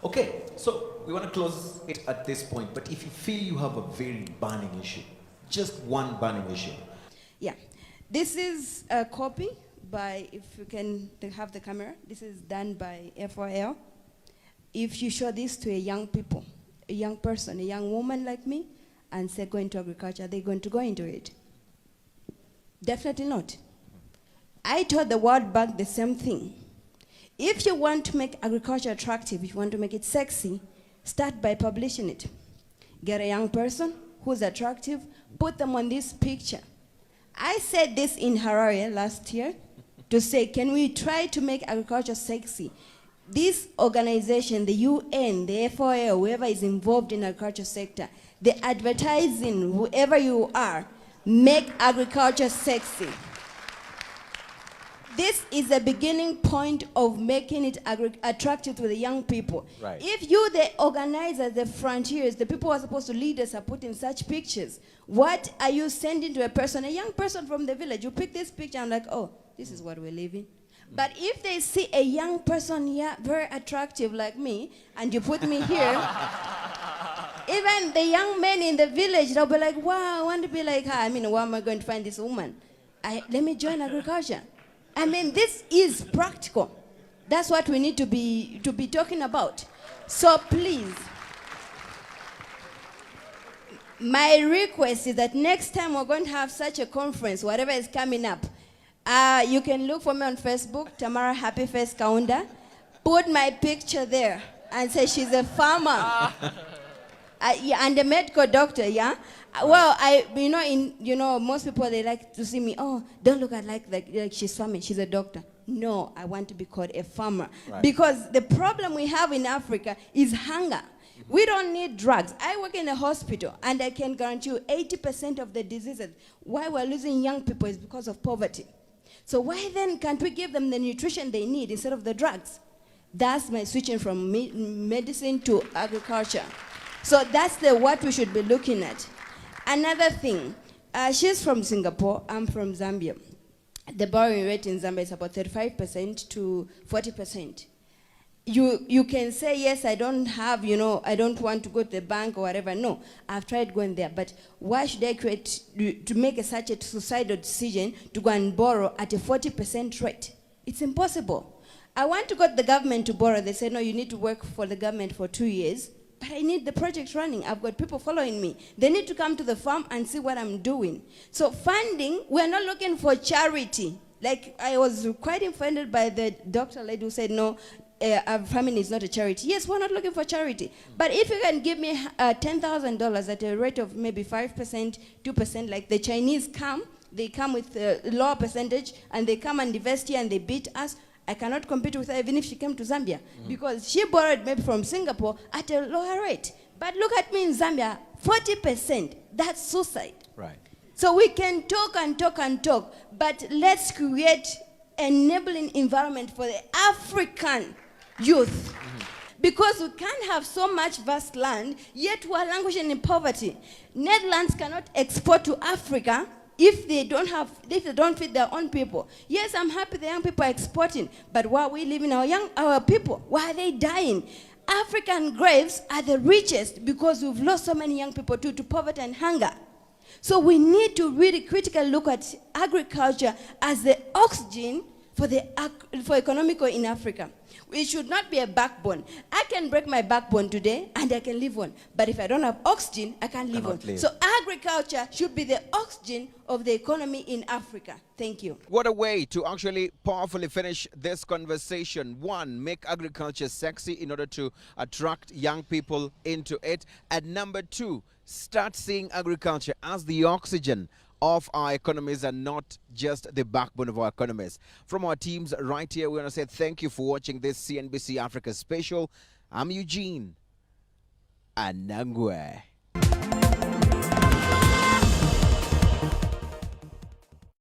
Okay, so we want to close it at this point, but if you feel you have a very burning issue, just one burning issue. Yeah, this is a copy by, if you can have the camera, this is done by FOL. If you show this to a young person, a young woman like me, and say go into agriculture, are they going to go into it? Definitely not. I told the World Bank the same thing. If you want to make agriculture attractive, if you want to make it sexy, start by publishing it. Get a young person who's attractive, put them on this picture. I said this in Harare last year to say, can we try to make agriculture sexy? This organization, the UN, the FOA, whoever is involved in the agriculture sector, the advertising, whoever you are, make agriculture sexy. This is the beginning point of making it attractive to the young people. Right. If you, the organizers, the frontiers, the people who are supposed to lead us are putting such pictures, what are you sending to a person, a young person from the village? You pick this picture and like, oh, this is what we're living. But if they see a young person here, very attractive like me, and you put me here, even the young men in the village, they'll be like, wow, I want to be like her. I mean, where am I going to find this woman? Let me join agriculture. I mean, this is practical. That's what we need to be talking about. So please, my request is that next time we're going to have such a conference, whatever is coming up, you can look for me on Facebook, Tamara Happy Face Kaunda. Put my picture there and say she's a farmer. And a medical doctor, yeah? Well, most people, they like to see me, oh, don't look at like she's farming, she's a doctor. No, I want to be called a farmer. Right. Because the problem we have in Africa is hunger. We don't need drugs. I work in a hospital, and I can guarantee you 80% of the diseases, why we're losing young people is because of poverty. So why then can't we give them the nutrition they need instead of the drugs? That's my switching from medicine to agriculture. So that's what we should be looking at. Another thing, she's from Singapore, I'm from Zambia. The borrowing rate in Zambia is about 35% to 40%. You can say, yes, I don't have, I don't want to go to the bank or whatever. No, I've tried going there. But why should I to make such a suicidal decision to go and borrow at a 40% rate? It's impossible. I want to go to the government to borrow. They say, no, you need to work for the government for 2 years. But I need the project running. I've got people following me. They need to come to the farm and see what I'm doing. So funding, we're not looking for charity. Like, I was quite offended by the doctor lady who said, no, farming is not a charity. Yes, we're not looking for charity. But if you can give me $10,000 at a rate of maybe 5%, 2%, like the Chinese come, they come with a lower percentage, and they come and invest here and they beat us, I cannot compete with her even if she came to Zambia, because she borrowed maybe from Singapore at a lower rate. But look at me in Zambia, 40%, that's suicide. Right. So we can talk and talk and talk, but let's create an enabling environment for the African youth. Because we can't have so much vast land, yet we are languishing in poverty. Netherlands cannot export to Africa if they don't feed their own people. Yes, I'm happy the young people are exporting, but why are we leaving our people? Why are they dying? African graves are the richest because we've lost so many young people to poverty and hunger. So we need to really critically look at agriculture as the oxygen for economical in Africa. It should not be a backbone. I can break my backbone today and I can live on. But if I don't have oxygen, I can't live on. So agriculture should be the oxygen of the economy in Africa. Thank you. What a way to actually powerfully finish this conversation. One, make agriculture sexy in order to attract young people into it. And number two, start seeing agriculture as the oxygen of our economies and not just the backbone of our economies. From our teams right here, we want to say thank you for watching this CNBC Africa special. I'm Eugene Anangwe.